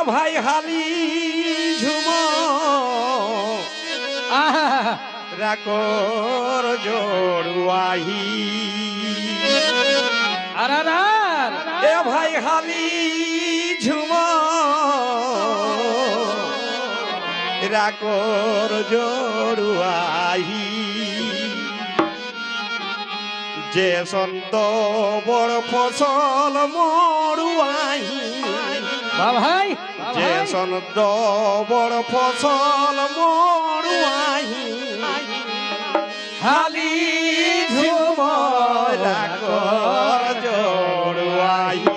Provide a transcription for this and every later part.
ভাই হালি ঝুম রাকর জড়ুয়াহি এ ভাই হালি ঝুম রাকর জড়ুয়াহি যে সন্ত বড় ফসল মরুয়াহি ভাই যে সন্ত বড় ফসল মরুয়াহি হালি ঝুম রাকর জড়ুয়াহি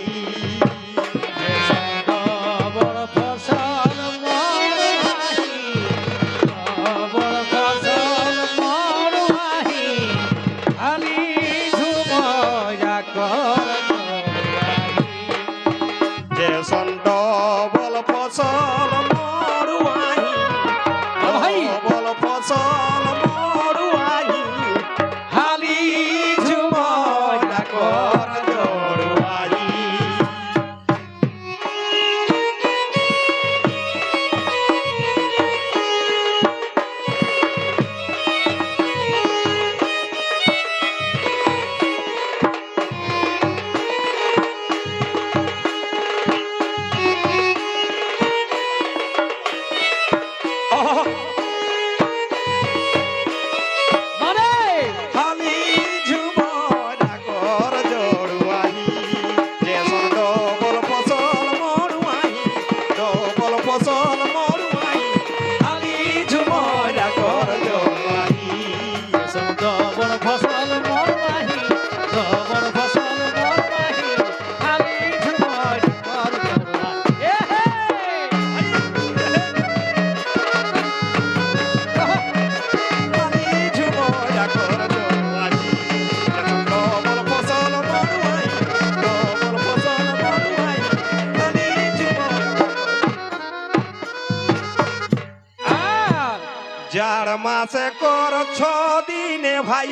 যার মাসে কর 6 দিনে ভাই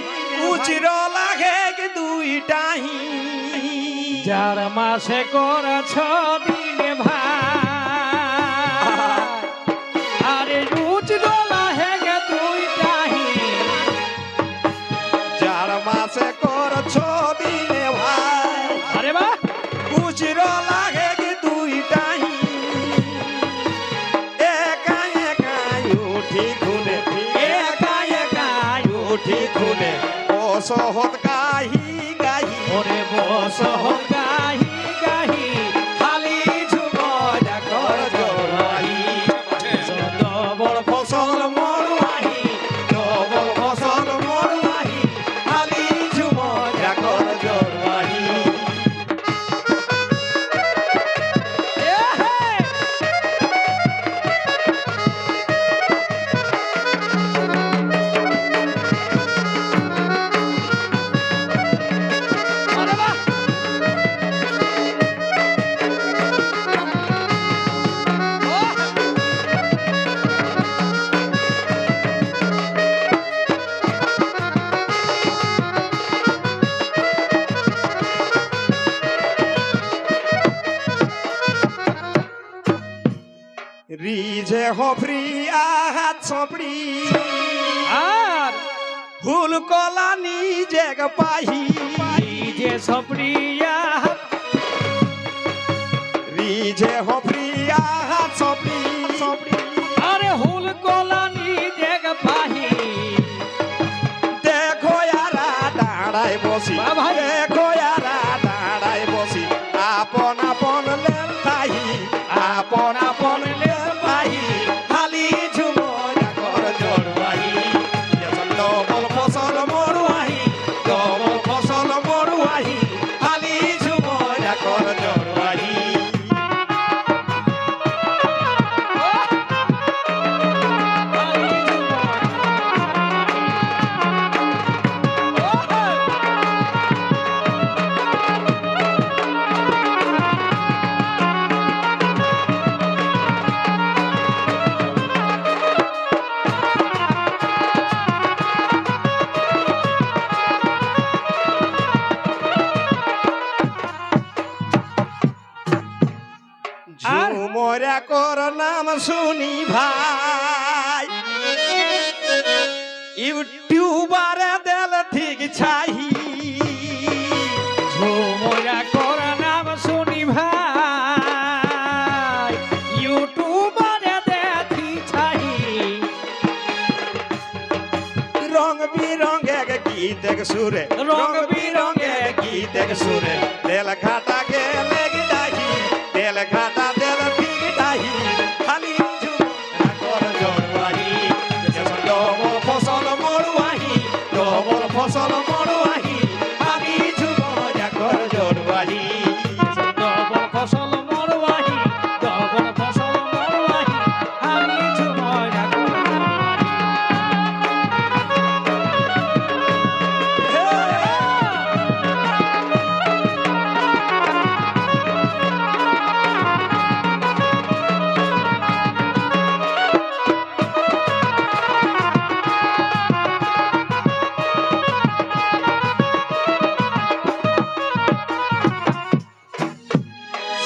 উচির লাগে দুইটাহি যার মাসে কর 6 দিনে ভাই আরে উচির লাগে দুইটাহি যার মাসে কর 6 দিনে ভাই আরে বা উচির লাগে দুইটাহি বসহত গাহি গাহি ওরে বসহত গাহি গাহি হালি ঝুম রাকর জড়ুয়াহি ডবল ফসল মরুয়াহি ডবল ফসল মরুয়াহি হালি ঝুম রাকর জড়ুয়াহি রিজে হফরি আহাত সপরি আর ফুল কলা নিজে পাহি যে সপ্রিয়া রিজে হফরি আহাত সপরি আরে হুল কলা নিজে পাহি দেখো ইয়ারা দাঁড়ায় বসি ভাই। দেখো ইয়ারা দাঁড়ায় বসি আপন আপন লেল তাহি আপন আপন লেল তাহি হালি ঝুম রাকর জড়ুয়াহি ডবল ফসল মরুয়াহি ডবল ফসল মরুয়াহি হালি ঝুম রাকর জড়ুয়াহি ঝুমরা কর নাম শুনি ভাই ইউটিউবারে দেল ঠিক ছাহি ঝুমরা কর নাম শুনি ভাই ইউটিউবারে দেখি ছাই রং বিরঙ্গে গীত সুরে রং বিরঙ্গে গীত সুরে দেল ঘাটা গেলে গিলাহি দেল ঘাটা দেল ঠিক ডাহি খালি ঝুমরা কর জড়বাহি ডবল ফসল মরুয়াহি ডবল ফসল মরুয়াহি আমি ঝুমরা কর জড়বাহি ডবল ফসল মরওয়াহি ডবল ফসল মরওয়াহি আমি ঝুমরা কর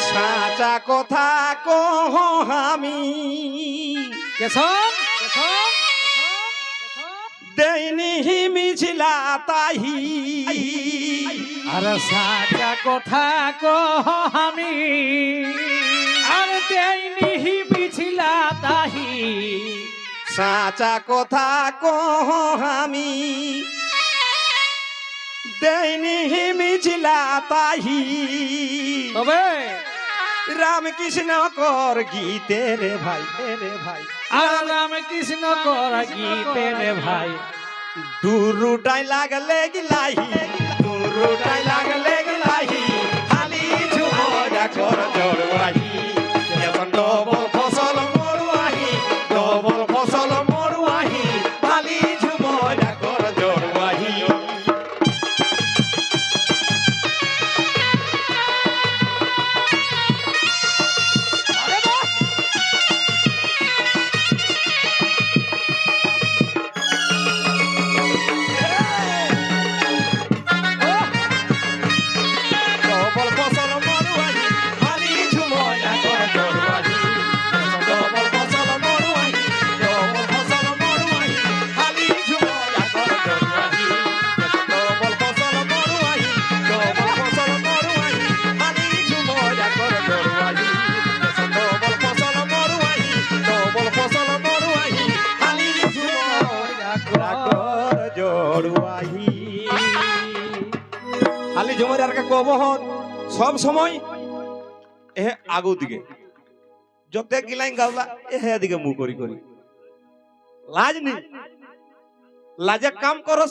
সাচা কথা কহ আমি কেশব দেইনি মিছিলা তাহি আর সাচা কথা কহ আমি আর দেইনি বিছিলা তাহি সাচা কথা কহ আমি দেইনি মিছিলা তাহি তবে রামকৃষ্ণ কর গীতে রে ভাই রে ভাই আর রাম কৃষ্ণ কর গীতে রে ভাই দুরুটাই লাগলে গিলাহি দুরুটাই লাগলে গিলাহি খালি ঝুমরা কর জড়বাহি এখন ডবল ফসল মরুয়াহি ডবল ফসল মরুয়াহি খালি ঝুমরা কর জড়বাহি ডবল ফসল মরুয়াহি খালি ঝুমরা কর জড়বাহি ডবল ফসল মরুয়াহি ডবল ফসল মরুয়াহি খালি ঝুমরা কর জড়বাহি ডবল ফসল মরুয়াহি ডবল ফসল মরুয়াহি খালি ঝুমরা কর জড়বাহি ডবল ফসল মরুয়াহি ডবল ফসল মরুয়াহি খালি ঝুমরা কর জড়বাহি খালি ঝুমরার কা কবহন সব সময় এ আগু দিকে যতে গিলাইন গাওলা এ হে দিকে মুখ করি করি লাজ নেই লাজে কাম করো